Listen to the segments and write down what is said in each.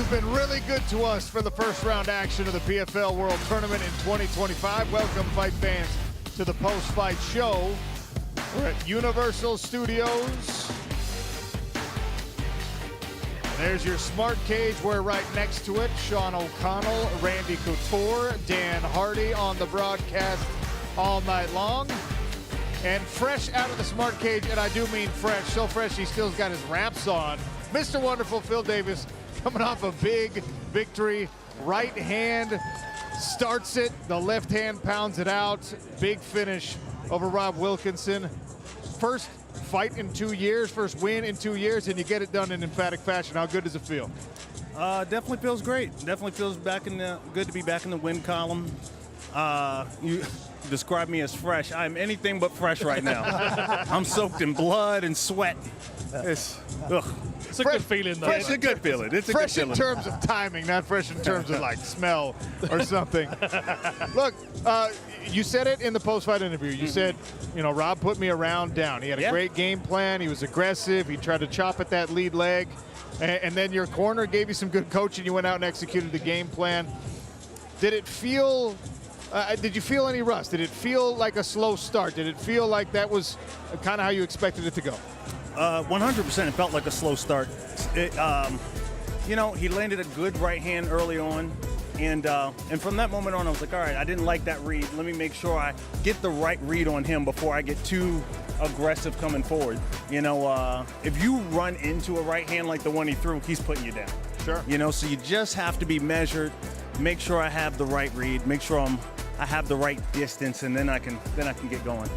you've been really good to us for the first round action of the PFL World Tournament in 2025. Welcome, fight fans, to the post-fight show. We're at Universal Studios. And there's your smart cage. We're right next to it. Sean O'Connell, Randy Couture, Dan Hardy on the broadcast all night long. And fresh out of the smart cage, and I do mean fresh, so fresh he still's got his wraps on, Mr. Wonderful Phil Davis, coming off a big victory. Right hand starts it, the left hand pounds it out. Big finish over Rob Wilkinson. First fight in 2 years, first win in 2 years, and you get it done in emphatic fashion. How good does it feel? Definitely feels great. Definitely feels good to be back in the win column. You describe me as fresh. I'm anything but fresh right now. I'm soaked in blood and sweat. It's a good feeling, though. It's a good feeling. It's a fresh good in feeling. terms of timing, not fresh in terms of like smell or something. Look, you said it in the post-fight interview. You said, you know, Rob put me around down. He had a great game plan. He was aggressive. He tried to chop at that lead leg. And then your corner gave you some good coaching. You went out and executed the game plan. Did it feel... did you feel any rust? Did it feel like a slow start? Did it feel like that was kind of how you expected it to go? 100% it felt like a slow start. You know, he landed a good right hand early on. And from that moment on, I was like, all right, I didn't like that read. Let me make sure I get the right read on him before I get too aggressive coming forward. You know, if you run into a right hand like the one he threw, he's putting you down. Sure. You know, so you just have to be measured, make sure I have the right read, make sure I have the right distance, and then I can get going.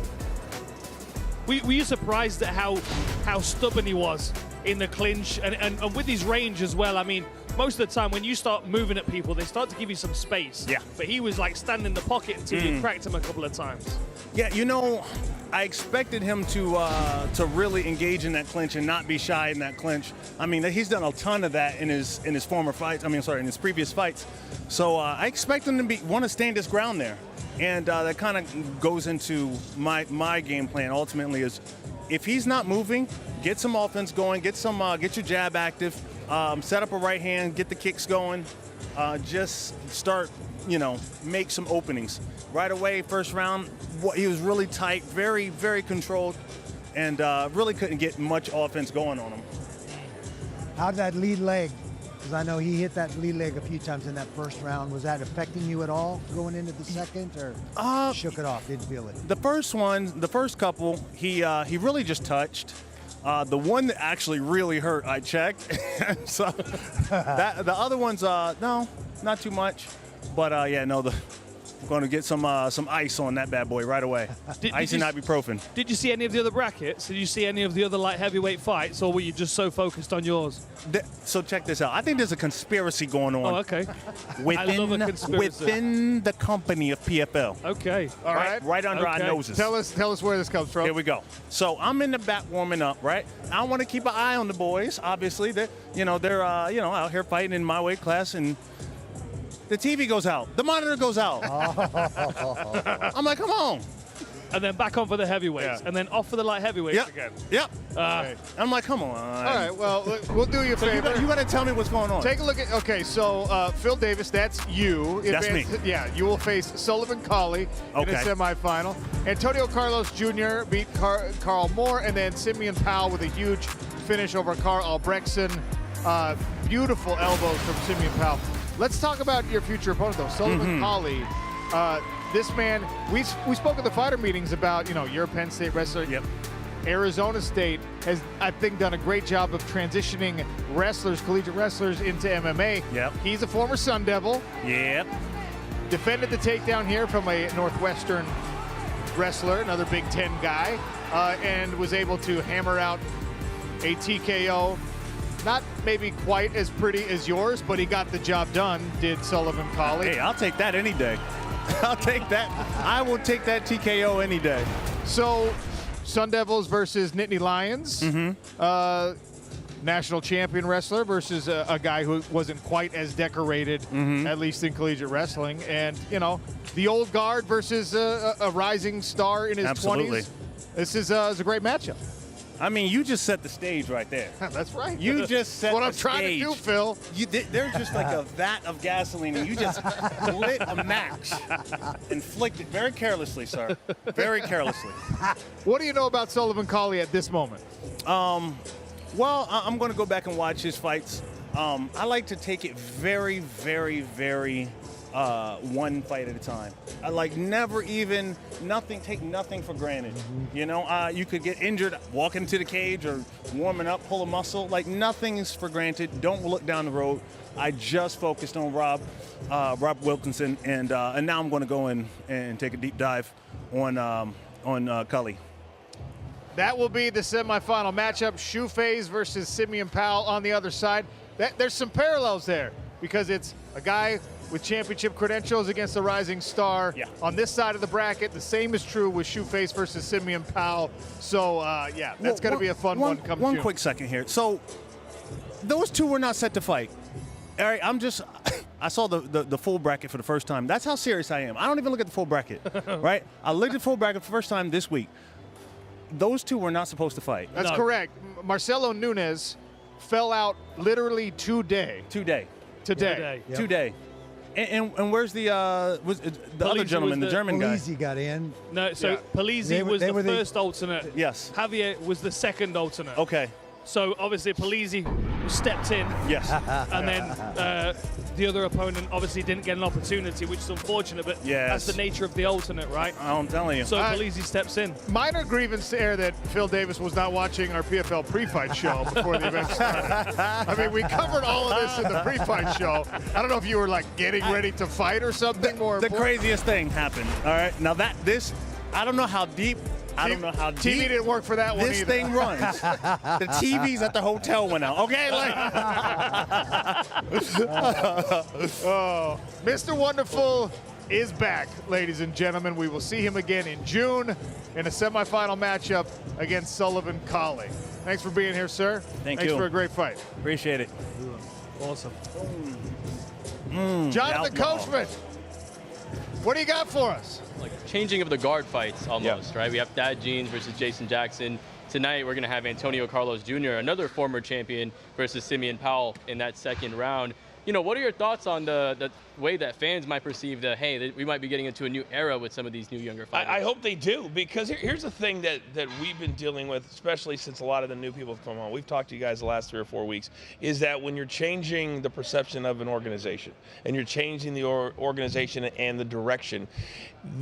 Were you surprised at how stubborn he was in the clinch and with his range as well? I mean, most of the time when you start moving at people, they start to give you some space. Yeah. But he was like standing in the pocket until you cracked him a couple of times. Yeah, you know, I expected him to really engage in that clinch and not be shy in that clinch. I mean, he's done a ton of that in his former fights. I mean, sorry, in his previous fights. So I expect him to want to stand his ground there, and that kind of goes into my game plan. Ultimately, is if he's not moving, get some offense going, get your jab active, set up a right hand, get the kicks going, just start, you know, make some openings right away. First round, he was really tight, very, very controlled, and really couldn't get much offense going on him. How did that lead leg, because I know he hit that lead leg a few times in that first round, was that affecting you at all going into the second, or shook it off, didn't feel it? The first couple, he really just touched. The one that actually really hurt, I checked. So the other ones, no, not too much. But yeah, no, I'm going to get some ice on that bad boy right away. Ice and ibuprofen. Did you see any of the other brackets? Did you see any of the other light heavyweight fights, or were you just so focused on yours? So check this out. I think there's a conspiracy going on. Oh, okay. I love a conspiracy. Within the company of PFL. Okay. All right. Right under our noses. Tell us where this comes from. Here we go. So I'm in the back warming up, right? I want to keep an eye on the boys. Obviously, they're out here fighting in my weight class, and the TV goes out. The monitor goes out. I'm like, come on. And then back on for the heavyweights, and then off for the light heavyweights again. Yep. Right. I'm like, come on. All right, well, we'll do you a favor. You got to tell me what's going on. Take a look at, okay, so Phil Davis, that's you. That's me. Yeah, you will face Sullivan Colley in a semifinal. Antonio Carlos Jr. beat Carl Moore, and then Simeon Powell with a huge finish over Carl Albrechtsen. Beautiful elbows from Simeon Powell. Let's talk about your future opponent, though. Sullivan Colley. This man, we spoke at the fighter meetings about, you know, you're a Penn State wrestler. Yep. Arizona State has, I think, done a great job of transitioning wrestlers, collegiate wrestlers, into MMA. Yep. He's a former Sun Devil. Yep. Defended the takedown here from a Northwestern wrestler, another Big Ten guy, and was able to hammer out a TKO. Not maybe quite as pretty as yours, but he got the job done, did Sullivan Colley. Hey, I'll take that any day. I'll take that. I will take that TKO any day. So, Sun Devils versus Nittany Lions. National champion wrestler versus a guy who wasn't quite as decorated, at least in collegiate wrestling. And, you know, the old guard versus a rising star in his 20s. This is a great matchup. I mean, you just set the stage right there. That's right. You just set what the I'm trying to do, stage. Phil. They're just like a vat of gasoline, and you just lit a match and flicked it very carelessly, sir. Very carelessly. What do you know about Sullivan Cauley at this moment? Well, I'm going to go back and watch his fights. I like to take it very, very, very one fight at a time. I like take nothing for granted. You know, you could get injured walking to the cage or warming up, pull a muscle. Like, nothing is for granted. Don't look down the road. I just focused on Rob Wilkinson, and now I'm going to go in and take a deep dive on Cully. That will be the semifinal matchup. Shoeface versus Simeon Powell on the other side. There's some parallels there because it's a guy with championship credentials against a rising star. Yeah. On this side of the bracket, the same is true with Shoeface versus Simeon Powell. So, yeah, that's going to be a fun one come One June. quick second here. So, those two were not set to fight. All right, I saw the full bracket for the first time. That's how serious I am. I don't even look at the full bracket, right? I looked at the full bracket for the first time this week. Those two were not supposed to fight. That's correct. Marcelo Nunes fell out literally today. Today. Today. Yep. Today. And where's the other gentleman, the German guy? Polizzi got in. No, so Yeah. Polizzi was they the were the- first alternate. Yes. Javier was the second alternate. Okay. So obviously Polizzi stepped in, Yes. and then the other opponent obviously didn't get an opportunity, which is unfortunate, but Yes. that's the nature of the alternate, right? I'm telling you. So Polizzi steps in. Minor grievance to air that Phil Davis was not watching our PFL pre-fight show before the event started. I mean, we covered all of this in the pre-fight show. I don't know if you were like getting ready to fight or something more the important. craziest thing happened. All right. Now I don't know how deep. I don't know how TV deep didn't work for that one this either. thing runs. The TVs at the hotel went out. Okay, like Oh, Mr. Wonderful is back, ladies and gentlemen. We will see him again in June in a semifinal matchup against Sullivan Cauley. Thanks for being here, sir. Thank Thanks you. for a great fight. appreciate it. Awesome. Jonathan outlaw. Coachman, what do you got for us? Like changing of the guard fights almost, right? We have Thad Jeans versus Jason Jackson. Tonight we're gonna have Antonio Carlos Jr., another former champion, versus Simeon Powell in that second round. You know, what are your thoughts on the way that fans might perceive that, hey, that we might be getting into a new era with some of these new younger fighters? I hope they do, because here's the thing that we've been dealing with, especially since a lot of the new people have come on. We've talked to you guys the last 3 or 4 weeks, is that when you're changing the perception of an organization and you're changing the organization and the direction,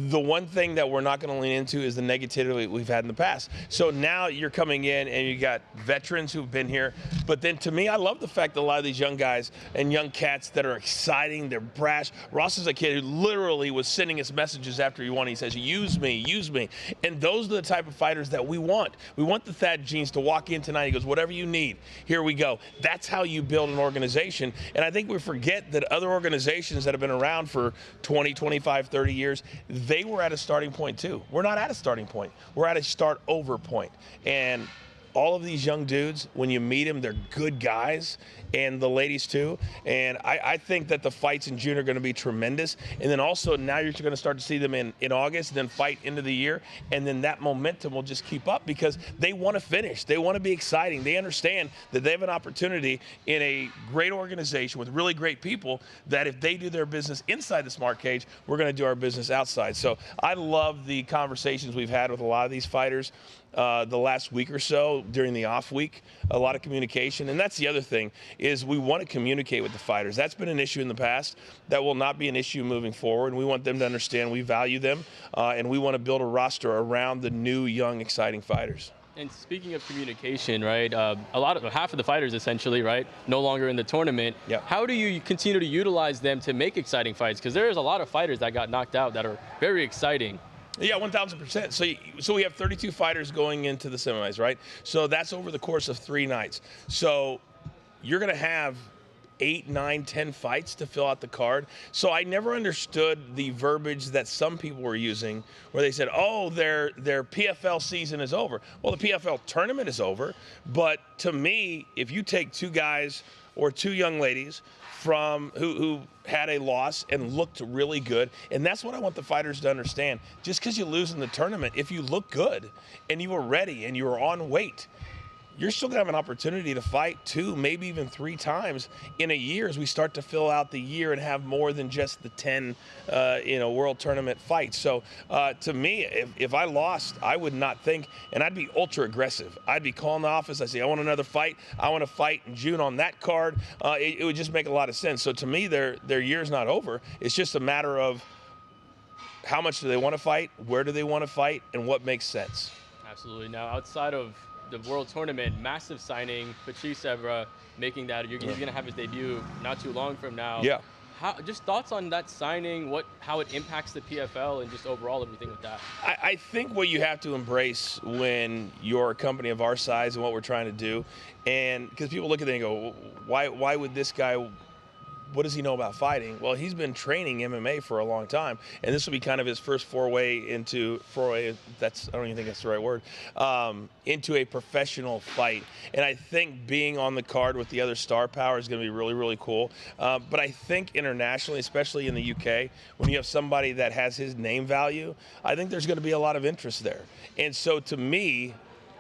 the one thing that we're not going to lean into is the negativity we've had in the past. So now you're coming in and you got veterans who've been here, but then to me, I love the fact that a lot of these young guys and young cats that are exciting, they're brash. Ross is a kid who literally was sending us messages after he won. He says, use me, use me. And those are the type of fighters that we want. We want the Thad Jeans to walk in tonight. He goes, whatever you need, here we go. That's how you build an organization. And I think we forget that other organizations that have been around for 20, 25, 30 years, they were at a starting point too. We're not at a starting point. We're at a start over point. And all of these young dudes, when you meet them, they're good guys, and the ladies too. And I think that the fights in June are going to be tremendous. And then also now you're going to start to see them in August, and then fight into the year. And then that momentum will just keep up because they want to finish. They want to be exciting. They understand that they have an opportunity in a great organization with really great people that if they do their business inside the Smart Cage, we're going to do our business outside. So I love the conversations we've had with a lot of these fighters. The last week or so during the off week, a lot of communication. And that's the other thing, is we want to communicate with the fighters. That's been an issue in the past. That will not be an issue moving forward. And we want them to understand we value them, and we want to build a roster around the new, young, exciting fighters. And speaking of communication, right, half of the fighters essentially, right, no longer in the tournament. Yep. How do you continue to utilize them to make exciting fights? Because there's a lot of fighters that got knocked out that are very exciting. Yeah, 1,000%. So we have 32 fighters going into the semis, right? So that's over the course of 3 nights. So you're going to have 8, 9, 10 fights to fill out the card. So I never understood the verbiage that some people were using where they said, oh, their PFL season is over. Well, the PFL tournament is over. But to me, if you take 2 guys or 2 young ladies from who had a loss and looked really good. And that's what I want the fighters to understand. Just because you lose in the tournament, if you look good and you were ready and you were on weight, you're still gonna have an opportunity to fight 2, maybe even 3 times in a year as we start to fill out the year and have more than just the 10, world tournament fights. So to me, if I lost, I would not think, and I'd be ultra aggressive. I'd be calling the office. I say, I want another fight. I want to fight in June on that card. It would just make a lot of sense. So to me, their year's not over. It's just a matter of how much do they want to fight, where do they want to fight, and what makes sense. Absolutely. Now, outside of the World Tournament, massive signing, Patrice Evra, making that, he's going to have his debut not too long from now. Yeah. Just thoughts on that signing, how it impacts the PFL and just overall everything with that? I think what you have to embrace when you're a company of our size and what we're trying to do, and because people look at it and go, why would this guy, what does he know about fighting? Well, he's been training MMA for a long time, and this will be kind of his first foray into I don't even think that's the right word, into a professional fight. And I think being on the card with the other star power is going to be really, really cool. But I think internationally, especially in the UK, when you have somebody that has his name value, I think there's going to be a lot of interest there. And so to me,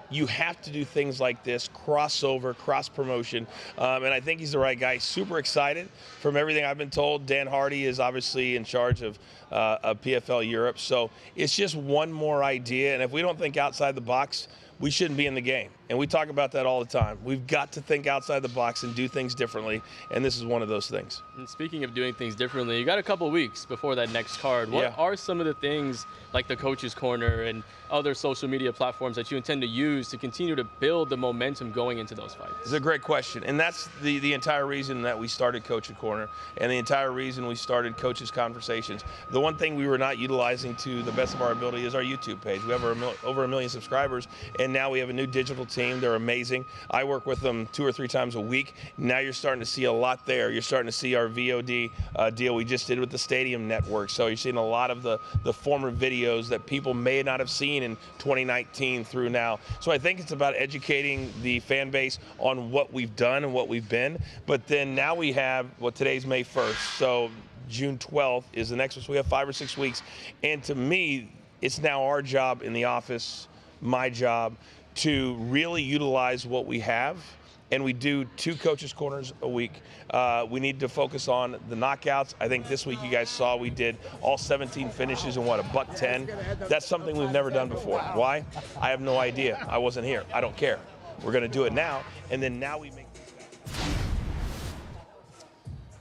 you have to do things like this, crossover, cross-promotion, and I think he's the right guy. Super excited from everything I've been told. Dan Hardy is obviously in charge of PFL Europe, so it's just one more idea, and if we don't think outside the box, we shouldn't be in the game. And we talk about that all the time. We've got to think outside the box and do things differently, and this is one of those things. And speaking of doing things differently, you got a couple weeks before that next card. What are some of the things, like the Coach's Corner and other social media platforms, that you intend to use to continue to build the momentum going into those fights? It's a great question, and that's the entire reason that we started Coach's Corner and the entire reason we started Coach's Conversations. The one thing we were not utilizing to the best of our ability is our YouTube page. We have over 1 million subscribers, and now we have a new digital team. They're amazing. I work with them 2 or 3 times a week. Now you're starting to see a lot there. You're starting to see our VOD deal we just did with the Stadium Network. So you're seeing a lot of the former videos that people may not have seen in 2019 through now. So I think it's about educating the fan base on what we've done and what we've been. But then now we have, today's May 1st. So June 12th is the next one. So we have 5 or 6 weeks. And to me, it's now our job in the office, my job, to really utilize what we have, and we do 2 Coaches Corners a week. We need to focus on the knockouts. I think this week you guys saw we did all 17 finishes in $110. That's something we've never done before. Why? I have no idea. I wasn't here. I don't care. We're going to do it now, and then now we make.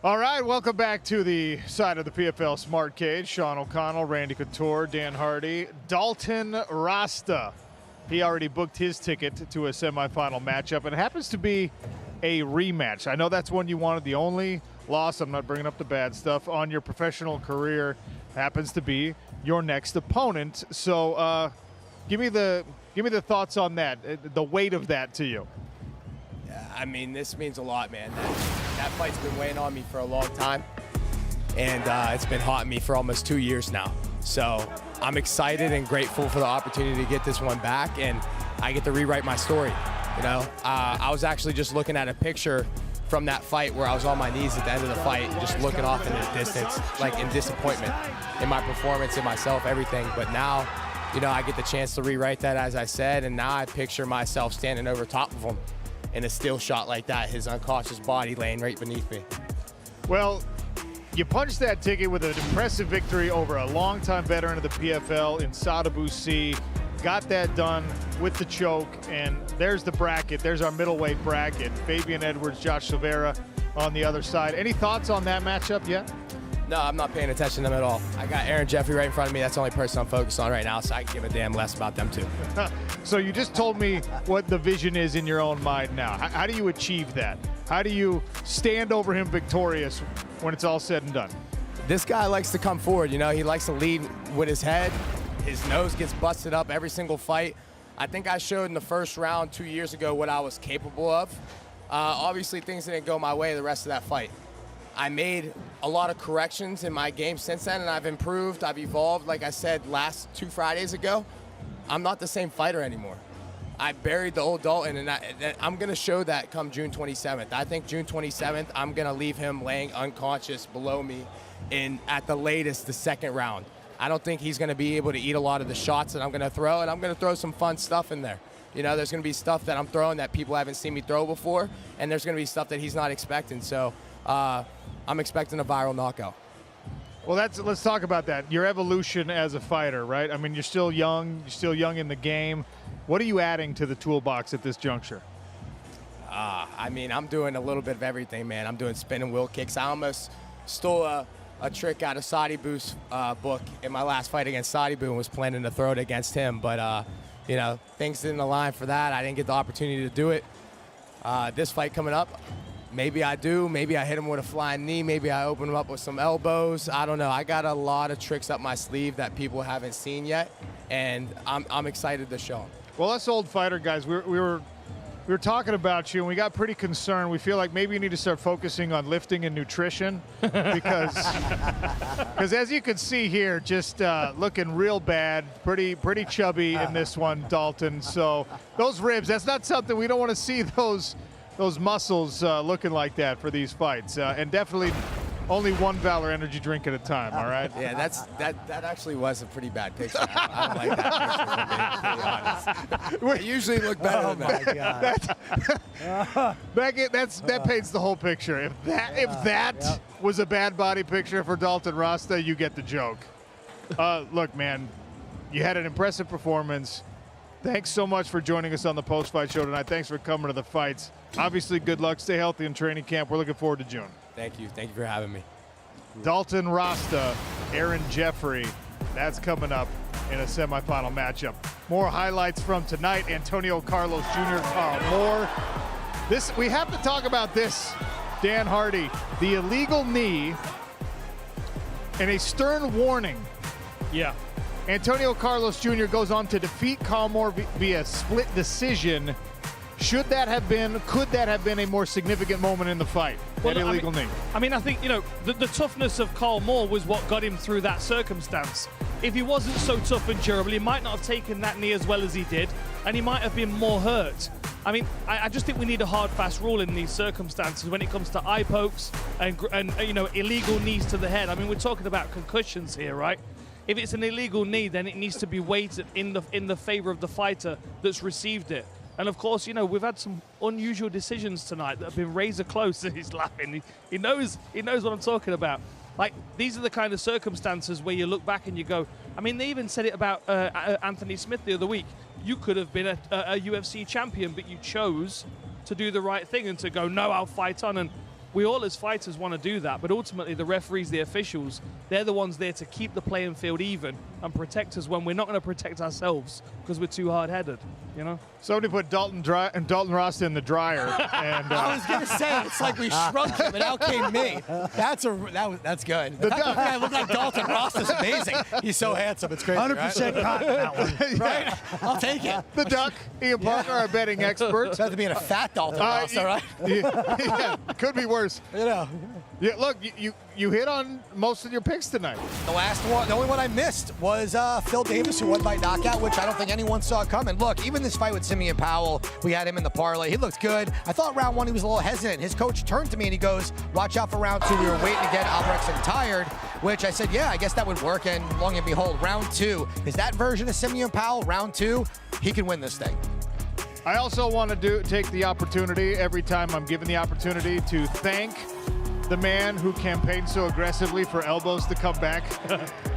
All right, welcome back to the side of the PFL Smart Cage. Sean O'Connell, Randy Couture, Dan Hardy, Dalton Rasta. He already booked his ticket to a semifinal matchup, and it happens to be a rematch. I know that's one you wanted. The only loss, I'm not bringing up the bad stuff, on your professional career happens to be your next opponent. So give me the thoughts on that, the weight of that to you. I mean, this means a lot, man. That fight's been weighing on me for a long time, and it's been haunting me for almost 2 years now. So I'm excited and grateful for the opportunity to get this one back, and I get to rewrite my story. I was actually just looking at a picture from that fight where I was on my knees at the end of the fight, just looking off into the distance, like in disappointment in my performance, in myself, everything. But now, I get the chance to rewrite that, as I said, and now I picture myself standing over top of him in a still shot like that, his unconscious body laying right beneath me. Well, you punched that ticket with an impressive victory over a longtime veteran of the PFL in Sada Boucy. Got that done with the choke, and there's the bracket. There's our middleweight bracket. Fabian Edwards, Josh Silveira on the other side. Any thoughts on that matchup yet? No, I'm not paying attention to them at all. I got Aaron Jeffrey right in front of me. That's the only person I'm focused on right now, so I can give a damn less about them too. So you just told me what the vision is in your own mind now. How do you achieve that? How do you stand over him victorious when it's all said and done? This guy likes to come forward, he likes to lead with his head. His nose gets busted up every single fight. I think I showed in the first round 2 years ago what I was capable of. Obviously, things didn't go my way the rest of that fight. I made a lot of corrections in my game since then, and I've improved, I've evolved. Like I said last 2 Fridays ago, I'm not the same fighter anymore. I buried the old Dalton, and I'm going to show that come June 27th. I think June 27th, I'm going to leave him laying unconscious below me at the latest the second round. I don't think he's going to be able to eat a lot of the shots that I'm going to throw, and I'm going to throw some fun stuff in there. You know, there's going to be stuff that I'm throwing that people haven't seen me throw before, and there's going to be stuff that he's not expecting. So I'm expecting a viral knockout. Well, let's talk about that. Your evolution as a fighter, right? I mean, you're still young in the game. What are you adding to the toolbox at this juncture? I mean, I'm doing a little bit of everything, man. I'm doing spin and wheel kicks. I almost stole a trick out of Sadibou's book in my last fight against Sadibou and was planning to throw it against him. But, you know, things didn't align for that. I didn't get the opportunity to do it. This fight coming up, maybe I do. Maybe I hit him with a flying knee. Maybe I open him up with some elbows. I don't know. I got a lot of tricks up my sleeve that people haven't seen yet, and I'm excited to show them. Well, us old fighter guys, we were talking about you, and we got pretty concerned. We feel like maybe you need to start focusing on lifting and nutrition because as you can see here, just looking real bad, pretty chubby in this one, Dalton. So those ribs, that's not something we don't want to see those muscles looking like that for these fights, and definitely only one Valor energy drink at a time. All right. Yeah, that actually was a pretty bad picture. I don't like that picture, to be honest. I usually look better than that. That paints the whole picture. If that was a bad body picture for Dalton Rasta, you get the joke. Look, man, you had an impressive performance. Thanks so much for joining us on the post-fight show tonight. Thanks for coming to the fights. Obviously, good luck. Stay healthy in training camp. We're looking forward to June. Thank you. Thank you for having me. Dalton Rasta, Aaron Jeffrey. That's coming up in a semifinal matchup. More highlights from tonight. Antonio Carlos Jr., Carl Moore. We have to talk about this, Dan Hardy. The illegal knee and a stern warning. Yeah. Antonio Carlos Jr. goes on to defeat Carl Moore via split decision. Could that have been a more significant moment in the fight? Well, that illegal knee. I mean, I think, you know, the toughness of Carl Moore was what got him through that circumstance. If he wasn't so tough and durable, he might not have taken that knee as well as he did, and he might have been more hurt. I mean, I just think we need a hard, fast rule in these circumstances when it comes to eye pokes and you know, illegal knees to the head. I mean, we're talking about concussions here, right? If it's an illegal knee, then it needs to be weighted in the favor of the fighter that's received it. And of course, you know, we've had some unusual decisions tonight that have been razor close. He's laughing. He knows what I'm talking about. Like, these are the kind of circumstances where you look back and you go, I mean, they even said it about Anthony Smith the other week. You could have been a UFC champion, but you chose to do the right thing and to go, no, I'll fight on. And we all as fighters want to do that, but ultimately the referees, the officials, they're the ones there to keep the playing field even and protect us when we're not going to protect ourselves because we're too hard-headed, you know? Somebody put Dalton Rasta in the dryer. And I was gonna say, it's like we shrunk him and out came me. That's good. The fact that I look like Dalton Rasta is amazing. He's so handsome, it's crazy. 100% cotton that one. Right? I'll take it. the Duck, Ian Parker, our betting expert. Instead of being a fat Dalton Rasta, right? Yeah, could be worse. You know. Yeah, look, you hit on most of your picks tonight. The last one, the only one I missed was Phil Davis, who won by knockout, which I don't think anyone saw coming. Look, even this fight with Simeon Powell, we had him in the parlay. He looked good. I thought round one he was a little hesitant. His coach turned to me and he goes, watch out for round two. We were waiting to get Albrechtsen tired, which I said, yeah, I guess that would work. And long and behold, round two is that version of Simeon Powell. Round two, he can win this thing. I also want to take the opportunity, every time I'm given the opportunity, to thank the man who campaigned so aggressively for elbows to come back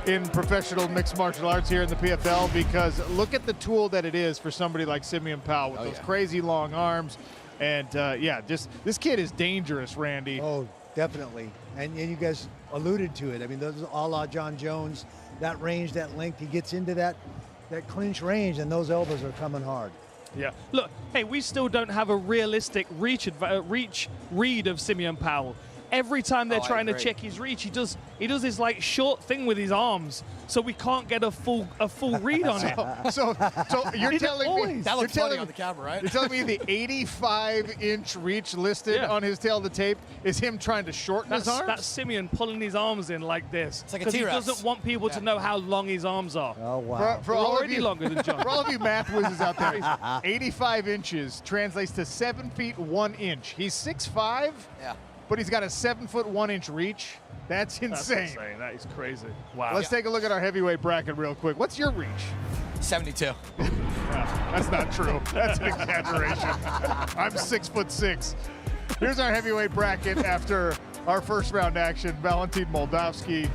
in professional mixed martial arts here in the PFL, because look at the tool that it is for somebody like Simeon Powell with those crazy long arms. And yeah, just this kid is dangerous, Randy. Oh, definitely. And you guys alluded to it. I mean, those a la John Jones, that range, that length, he gets into that clinch range, and those elbows are coming hard. Yeah. Look, hey, we still don't have a realistic read of Simeon Powell. every time they're Oh, I trying to agree. check his reach, he does this like short thing with his arms, so we can't get a full read on it. So you're He telling me always- That looks you're funny telling on the camera, right? You're telling me the 85-inch reach listed Yeah. on his tail to tape is him trying to shorten his arms? That's Simeon pulling his arms in like this like a because he T-Rex. doesn't want people to know how long his arms are. Oh, wow. For They're all of already you, longer than John. For all of you math whizzes out there, 85 inches translates to 7 feet 1 inch. He's 6'5", Yeah. but he's got a 7 foot 1 inch reach. That's That's insane. insane. That is crazy. Wow. Let's take a look at our heavyweight bracket real quick. What's your reach? 72. That's not true. That's an exaggeration. I'm 6'6". Here's our heavyweight bracket after our first round action. Valentin Moldavsky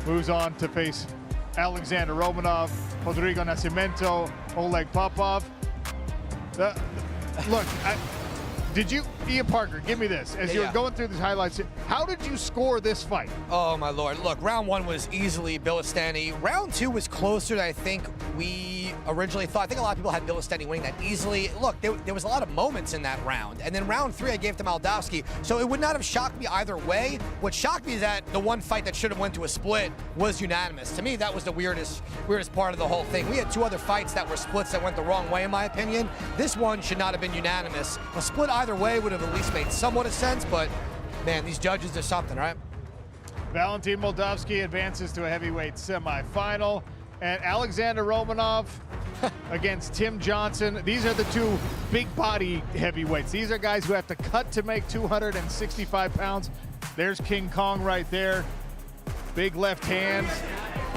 moves on to face Alexander Romanov, Rodrigo Nascimento, Oleg Popov. Look, did you, Ian Parker, give me this. As you're Yeah. going through these highlights, how did you score this fight? Oh, my Lord. Look, round 1 was easily Bilastani. Round 2 was closer than I think we originally thought. I think a lot of people had Bilastani winning that easily. Look, there was a lot of moments in that round. And then round 3, I gave to Moldavsky. So it would not have shocked me either way. What shocked me is that the one fight that should have went to a split was unanimous. To me, that was the weirdest part of the whole thing. We had 2 other fights that were splits that went the wrong way, in my opinion. This one should not have been unanimous. A split either way would have at least made somewhat of sense, but man, these judges are something, right? Valentin Moldavsky advances to a heavyweight semifinal, and Alexander Romanov against Tim Johnson. These are the 2 big body heavyweights. These are guys who have to cut to make 265 pounds. There's King Kong right there. Big left hand.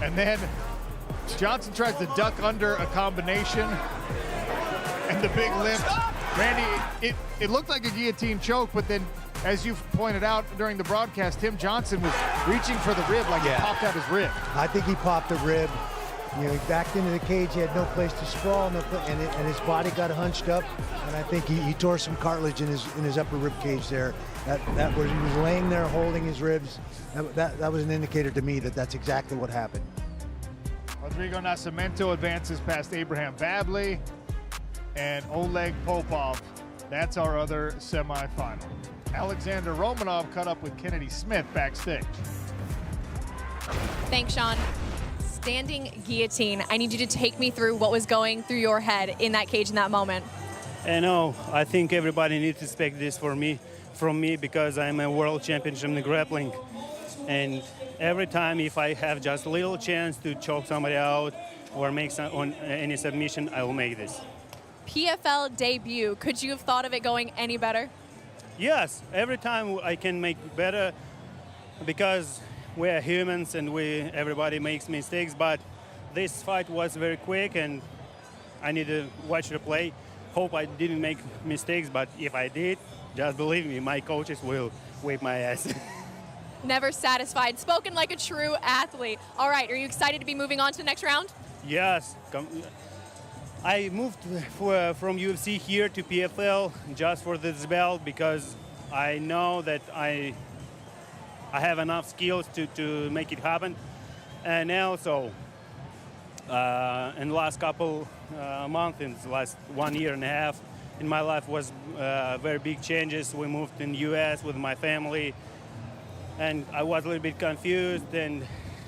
And then Johnson tries to duck under a combination. And the big lift. Randy, it looked like a guillotine choke, but then, as you've pointed out during the broadcast, Tim Johnson was reaching for the rib like he popped out his rib. I think he popped a rib. You know, he backed into the cage. He had no place to sprawl, and his body got hunched up. And I think he tore some cartilage in his upper rib cage there. That was, he was laying there holding his ribs. That was an indicator to me that that's exactly what happened. Rodrigo Nascimento advances past Abraham Babley and Oleg Popov. That's our other semifinal. Alexander Romanov cut up with Kennedy Smith backstage. Thanks, Sean. Standing guillotine. I need you to take me through what was going through your head in that cage in that moment. I know. I think everybody needs to expect this from me because I'm a world championship in the grappling. And every time if I have just a little chance to choke somebody out or make on any submission, I will make this. PFL debut. Could you have thought of it going any better? Yes, every time I can make better because we are humans and everybody makes mistakes, but this fight was very quick and I need to watch the play. Hope I didn't make mistakes, but if I did, just believe me, my coaches will whip my ass. Never satisfied. Spoken like a true athlete. All right, are you excited to be moving on to the next round? Yes. I moved from UFC here to PFL just for this belt because I know that I have enough skills to make it happen. And also, in the last couple months, in the last 1 year and a half, in my life was very big changes. We moved in the US with my family, and I was a little bit confused, and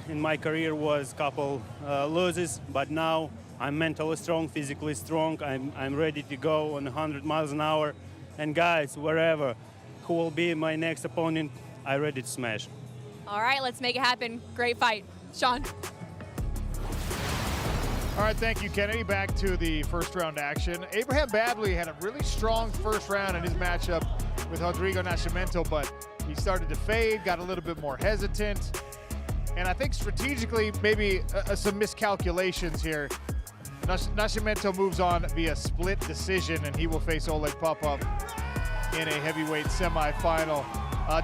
in my career was a couple losses, but now I'm mentally strong, physically strong. I'm ready to go on 100 miles an hour. And guys, wherever, who will be my next opponent, I'm ready to smash. All right, let's make it happen. Great fight. Sean. All right, thank you, Kennedy. Back to the first round action. Abraham Babley had a really strong first round in his matchup with Rodrigo Nascimento, but he started to fade, got a little bit more hesitant. And I think strategically, maybe some miscalculations here. Nascimento moves on via split decision, and he will face Oleg Popov in a heavyweight semifinal.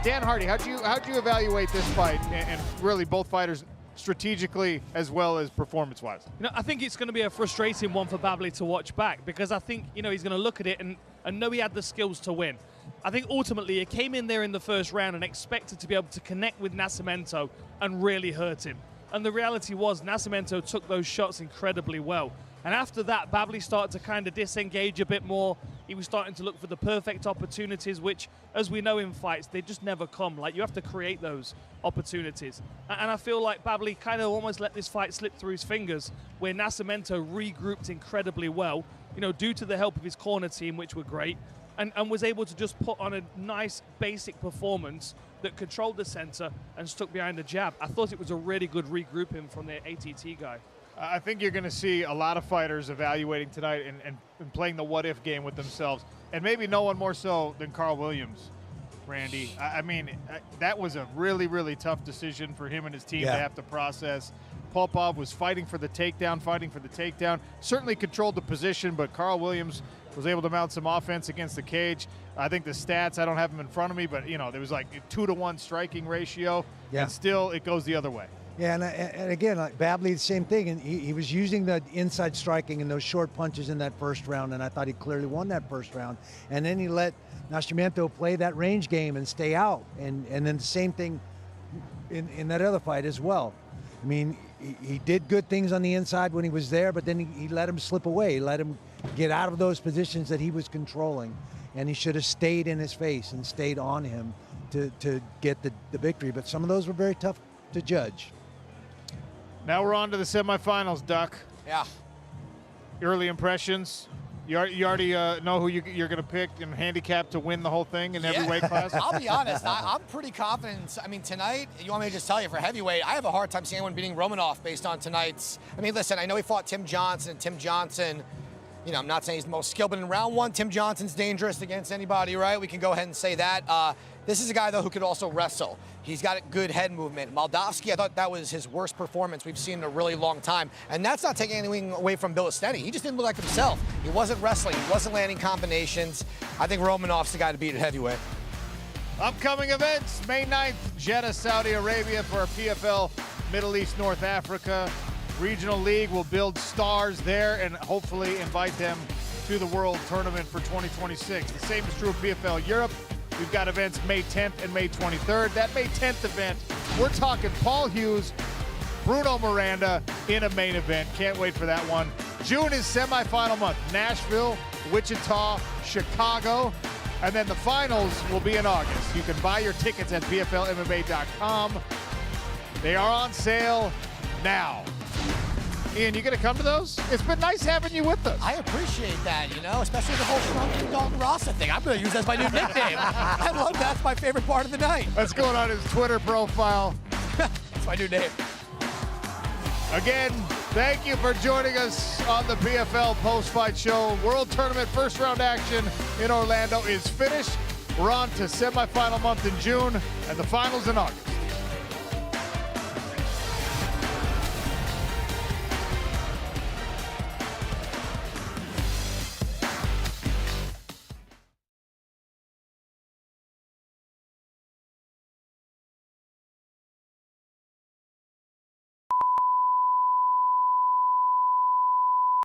Dan Hardy, how'd you evaluate this fight and really both fighters strategically as well as performance-wise? You know, I think it's going to be a frustrating one for Babley to watch back because I think, you know, he's going to look at it and know he had the skills to win. I think ultimately he came in there in the first round and expected to be able to connect with Nascimento and really hurt him. And the reality was Nascimento took those shots incredibly well. And after that, Babley started to kind of disengage a bit more, He was starting to look for the perfect opportunities, which, as we know in fights, they just never come. Like, you have to create those opportunities. And I feel like Babli kind of almost let this fight slip through his fingers, where Nascimento regrouped incredibly well, you know, due to the help of his corner team, which were great, and was able to just put on a nice basic performance that controlled the center and stuck behind the jab. I thought it was a really good regrouping from the ATT guy. I think you're going to see a lot of fighters evaluating tonight and playing the what-if game with themselves, and maybe no one more so than Carl Williams, Randy. I mean, that was a really, really tough decision for him and his team to have to process. Popov was fighting for the takedown, certainly controlled the position, but Carl Williams was able to mount some offense against the cage. I think the stats, I don't have them in front of me, but, you know, there was like a 2-to-1 striking ratio, and still it goes the other way. Yeah, and again, like Babli, the same thing. And he was using the inside striking and those short punches in that first round, and I thought he clearly won that first round. And then he let Nascimento play that range game and stay out. And then the same thing in that other fight as well. I mean, he did good things on the inside when he was there, but then he let him slip away. He let him get out of those positions that he was controlling. And he should have stayed in his face and stayed on him to get the victory. But some of those were very tough to judge. Now we're on to the semifinals, Duck. Yeah. Early impressions. You already know who you're going to pick and handicap to win the whole thing in every weight class? I'll be honest. I'm pretty confident. I mean, tonight, you want me to just tell you, for heavyweight, I have a hard time seeing anyone beating Romanov based on tonight's. I mean, listen, I know he fought Tim Johnson, and Tim Johnson, you know, I'm not saying he's the most skilled, but in round one, Tim Johnson's dangerous against anybody, right? We can go ahead and say that. This is a guy, though, who could also wrestle. He's got a good head movement. Moldavsky, I thought that was his worst performance we've seen in a really long time. And that's not taking anything away from Bilisteni. He just didn't look like himself. He wasn't wrestling. He wasn't landing combinations. I think Romanov's the guy to beat at heavyweight. Upcoming events, May 9th, Jeddah, Saudi Arabia for a PFL Middle East, North Africa Regional League. Will build stars there and hopefully invite them to the World Tournament for 2026. The same is true of PFL Europe. We've got events May 10th and May 23rd. That May 10th event, we're talking Paul Hughes, Bruno Miranda in a main event. Can't wait for that one. June is semifinal month. Nashville, Wichita, Chicago, and then the finals will be in August. You can buy your tickets at PFLMMA.com. They are on sale now. Ian, you gonna come to those? It's been nice having you with us. I appreciate that, you know, especially the whole Shrunken Dalton Rasa thing. I'm gonna use that as my new nickname. I love that. That's my favorite part of the night. That's going on his Twitter profile. That's my new name. Again, thank you for joining us on the PFL post-fight show. World Tournament first round action in Orlando is finished. We're on to semifinal month in June and the finals in August.